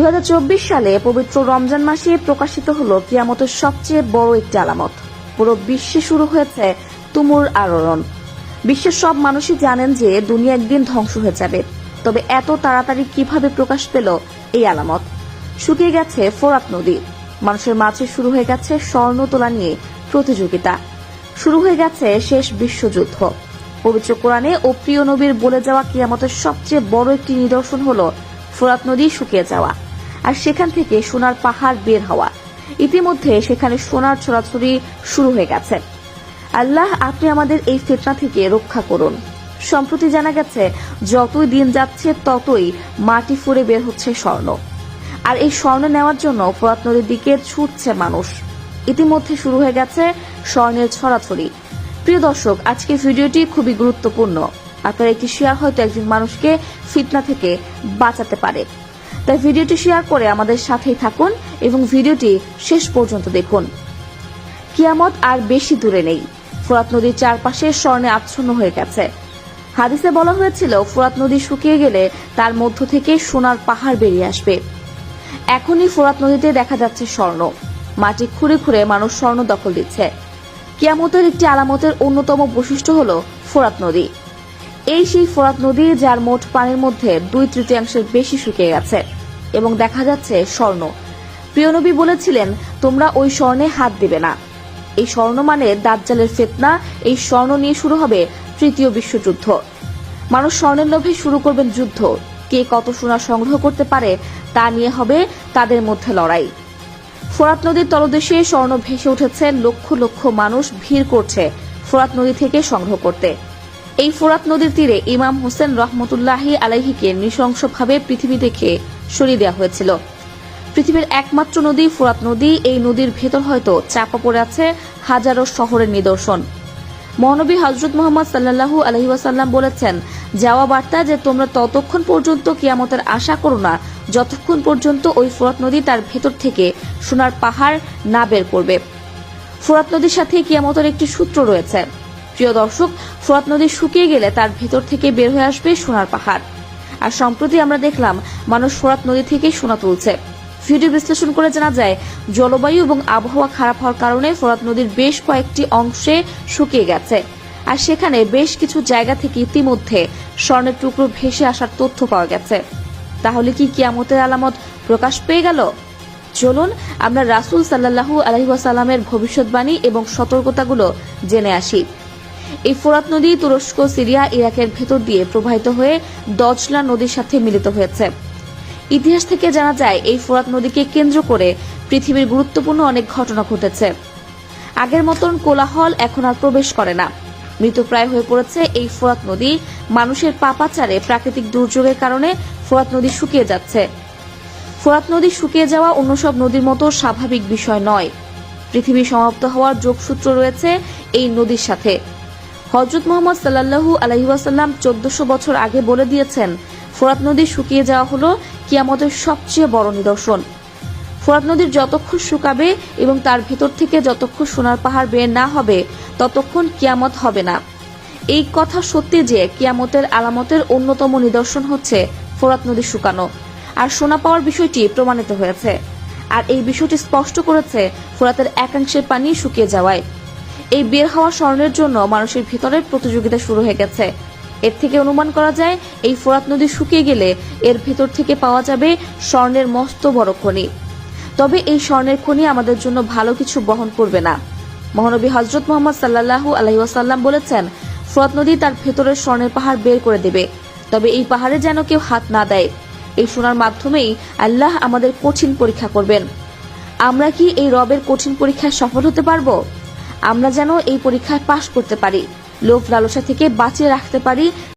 2024 সালে পবিত্র রমজান মাসে প্রকাশিত হলো কিয়ামতের সবচেয়ে বড় একটি আলামত। পুরো বিশ্বে শুরু হয়েছে তুমুল আলোড়ন। বিশ্বের সব মানুষই জানেন যে দুনিয়া একদিন ধ্বংস হয়ে যাবে, তবে এত তাড়াতাড়ি কিভাবে প্রকাশ পেল এই আলামত? শুকিয়ে গেছে ফোরাত নদী, মানুষের মাঝে শুরু হয়ে গেছে স্বর্ণ তোলা নিয়ে প্রতিযোগিতা, শুরু হয়ে গেছে শেষ বিশ্বযুদ্ধ। পবিত্র কোরআনে ও প্রিয় নবীর বলে যাওয়া কিয়ামতের সবচেয়ে বড় একটি নিদর্শন হলো ফোরাত নদী শুকিয়ে যাওয়া আর সেখান থেকে সোনার পাহাড় বের হওয়া। ইতিমধ্যে সেখানে সোনার ছড়াছড়ি শুরু হয়ে গেছে। আল্লাহ, আপনি আমাদের এই ফিতনা থেকে রক্ষা করুন। সম্প্রতি জানা গেছে যতই দিন যাচ্ছে ততই মাটি ফুঁড়ে বের হচ্ছে স্বর্ণ, আর এই স্বর্ণ নেওয়ার জন্য ফোরাত নদীর দিকে ছুটছে মানুষ। ইতিমধ্যে শুরু হয়ে গেছে স্বর্ণের ছড়াছড়ি। প্রিয় দর্শক, আজকের ভিডিওটি খুবই গুরুত্বপূর্ণ। আপনার একটি শেয়ার হয়তো একজন মানুষকে ফিতনা থেকে বাঁচাতে পারে, তাই ভিডিওটি শেয়ার করে আমাদের সাথেই থাকুন এবং ভিডিওটি শেষ পর্যন্ত দেখুন। কিয়ামত আর বেশি দূরে নেই। ফোরাত নদীর চারপাশে স্বর্ণে আচ্ছন্ন হয়ে গেছে। হাদিসে বলা হয়েছিল ফোরাত নদী শুকিয়ে গেলে তার মধ্য থেকে সোনার পাহাড় বেরিয়ে আসবে। এখনই ফোরাত নদীতে দেখা যাচ্ছে স্বর্ণ। মাটি খুঁড়ে খুঁড়ে মানুষ স্বর্ণ দখল দিচ্ছে। কিয়ামতের একটি আলামতের অন্যতম বৈশিষ্ট্য হল ফোরাত নদী। এই সেই ফোরাত নদী যার মোট পানির মধ্যে 2/3 বেশি শুকিয়ে গেছে এবং দেখা যাচ্ছে স্বর্ণ। প্রিয় নবী বলেছিলেন, তোমরা ওই স্বর্ণে হাত দিবে না। এই স্বর্ণ মানে দাজ্জালের ফিতনা। এই স্বর্ণ নিয়ে শুরু হবে তৃতীয় বিশ্বযুদ্ধ। মানুষ স্বর্ণের লোভে শুরু করবেন যুদ্ধ। কে কত সোনা সংগ্রহ করতে পারে তা নিয়ে হবে তাদের মধ্যে লড়াই। ফোরাত নদীর তলদেশে স্বর্ণ ভেসে উঠেছে। লক্ষ লক্ষ মানুষ ভিড় করছে ফোরাত নদী থেকে সংগ্রহ করতে। এই ফোরাত নদীর তীরে ইমাম হোসেন রহমতুল্লাহি আলাইহিকে নৃশংসভাবে পৃথিবী থেকে সরিয়ে দেওয়া হয়েছিল। পৃথিবীর একমাত্র নদী ফোরাত নদী। এই নদীর ভেতর হয়তো চাপা পড়ে আছে হাজারো শহরের নিদর্শন। মহানবী হযরত মুহাম্মদ সাল্লাল্লাহু আলাইহি ওয়াসাল্লাম বলেছেন, যাওয়া বার্তা যে তোমরা ততক্ষণ পর্যন্ত কিয়ামতের আশা করো না যতক্ষণ পর্যন্ত ওই ফোরাত নদী তার ভেতর থেকে সোনার পাহাড় না বের করবে। ফোরাত নদীর সাথে কিয়ামতের একটি সূত্র রয়েছে। প্রিয় দর্শক, ফোরাত নদী শুকিয়ে গেলে তার ভেতর থেকে বের হয়ে আসবে সোনার পাহাড়। আর সম্প্রতি আমরা দেখলাম মানুষ ফোরাত নদী থেকে সোনা তুলছে। ভিডিও বিশ্লেষণ করে জানা যায়, জলবায়ু এবং আবহাওয়া খারাপ হওয়ার কারণে ফোরাত নদীর বেশ কয়েকটি অংশে শুকিয়ে গেছে, আর সেখানে বেশ কিছু জায়গা থেকে ইতিমধ্যে স্বর্ণের টুকরো ভেসে আসার তথ্য পাওয়া গেছে। তাহলে কি কিয়ামতের আলামত প্রকাশ পেয়ে গেল? চলুন আমরা রাসূল সাল্লাল্লাহু আলাইহি ওয়াসাল্লামের ভবিষ্যৎবাণী এবং সতর্কতাগুলো জেনে আসি। এই ফোরাত নদী তুরস্ক, সিরিয়া, ইরাকের ভেতর দিয়ে প্রবাহিত হয়ে দজলা নদীর সাথে মিলিত হয়েছে। ইতিহাস থেকে জানা যায় এই ফোরাত নদীকে কেন্দ্র করে পৃথিবীর গুরুত্বপূর্ণ অনেক ঘটনা ঘটেছে। আগের মতন কোলাহল এখন আর প্রবেশ করে না। মৃতপ্রায় হয়ে পড়েছে এই ফোরাত নদী। মানুষের পাপাচারে, প্রাকৃতিক দুর্যোগের কারণে ফোরাত নদী শুকিয়ে যাচ্ছে। ফোরাত নদী শুকিয়ে যাওয়া অন্য সব নদীর মতো স্বাভাবিক বিষয় নয়। পৃথিবী সমাপ্ত হওয়ার যোগসূত্র রয়েছে এই নদীর সাথে। হযরত মুহাম্মদ সাল্লাল্লাহু আলাইহি ওয়াসাল্লাম 1400 বছর আগে বলে দিয়েছেন, ফোরাত নদী শুকিয়ে যাওয়া হলো কিয়ামতের সবচেয়ে বড় নিদর্শন। ফোরাত নদীর যতক্ষণ শুকাবে এবং তার ভেতর থেকে যতক্ষণ সোনার পাহাড় বের না হবে ততক্ষণ কিয়ামত হবে না। এই কথা সত্যি যে কিয়ামতের আলামতের অন্যতম নিদর্শন হচ্ছে ফোরাত নদী শুকানো আর সোনা পাওয়ার বিষয়টি প্রমাণিত হয়েছে। আর এই বিষয়টি স্পষ্ট করেছে ফোরাতের একাংশের পানি শুকিয়ে যাওয়ায়। এই বের হওয়া স্বর্ণের জন্য মানুষের ভিতরে প্রতিযোগিতা শুরু হয়ে গেছে। এর থেকে অনুমান করা যায় এই ফোরাত নদী শুকিয়ে গেলে এর ভেতর থেকে পাওয়া যাবে স্বর্ণের মস্ত বড় খনি। তবে এই স্বর্ণের খনি আমাদের জন্য ভালো কিছু বহন করবে না। মহানবী হযরত মুহাম্মদ সাল্লাল্লাহু আলাইহি ওয়াসাল্লাম বলেছেন, ফোরাত নদী তার ভেতরের স্বর্ণের পাহাড় বের করে দেবে, তবে এই পাহাড়ে যেন কেউ হাত না দেয়। এই সোনার মাধ্যমেই আল্লাহ আমাদের কঠিন পরীক্ষা করবেন। আমরা কি এই রবের কঠিন পরীক্ষায় সফল হতে পারবো? আমরা যেন এই পরীক্ষায় পাশ করতে পারি, লোভ লালসা থেকে বাঁচিয়ে রাখতে পারি।